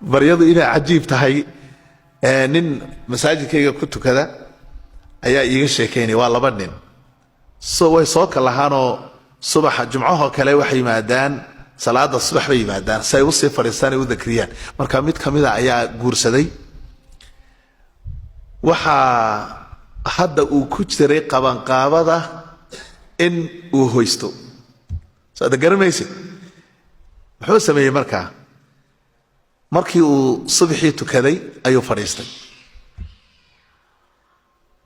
baryadu inay cajiib tahay nin masaajidkayga ku tukada ayaa iiga sheekeynay waa laba nin way soo kalahaanoo subaxa jumcaha kale waxay yimaadaan salaada subax bay yimaadaan say u sii fadhiistaan u dakriyaan marka mid kamida ayaa guursaday waxa hadda uu ku jiray qabanqaabada in uu hoysto saada garamaysid wuxuu sameeyay markii uu subaxii tukaday ayuu fadhiistay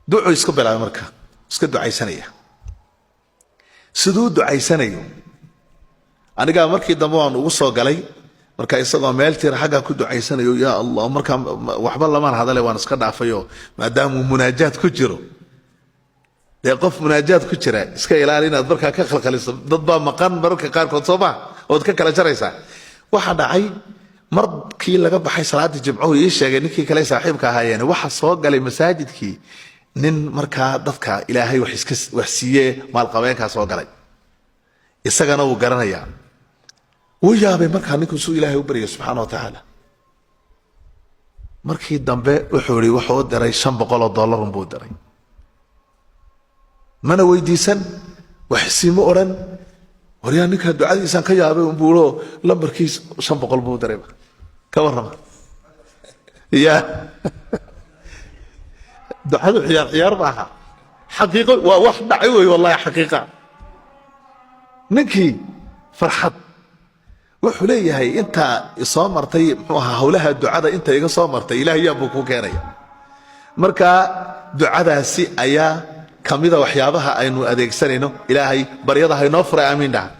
duco isku bilaabay marka iska ducaysanaya sidoo ducaysanayo aniga markii dambe waan ugu soo galay marka isagoo meel tir xagga ku ducaysanayo ya Allah marka waxba lama hadalay waan iska dhaafayo maadaama munaajaad ku jiro qof munaajaad ku jira iska ilaali inaad marka ka khalkhaliso dad baa maqan marka qaar kood soo oo ka kala jaraysa waxa dhacay markii laga baxay salaadii jimcuhu ii sheegay ninkii kale saaxiibka ahaayeen waxa soo galay masaajidkii nin marka dadka ilaahay wax siiyay maal qabeenka soo galay isagana uu garanaya uu yaabay marka ninkuu soo ilaahay u bariyo subhanahu wa ta'ala markii dambe wuxuu yiri wuxuu diray $500 buu diray mana weydiisan wax siimo oran wariyaa ninka ducadiisan ka yaabay uu buuro lambarkiis $500 buu diray ka warrama ya ducadu ciyaar maaha xaqiiqo waa wax dhacay way wallahi xaqiiqa ninkii farxad wuxuu leeyahay inta soo martay muxuu ahaa hawlaha ducada inta iga soo martay ilaahay yaa buu ku keenaya marka ducadaasi ayaa kamida waxyaabaha aynu adeegsanayno ilaahay baryada ha inoo furay amiin dhaha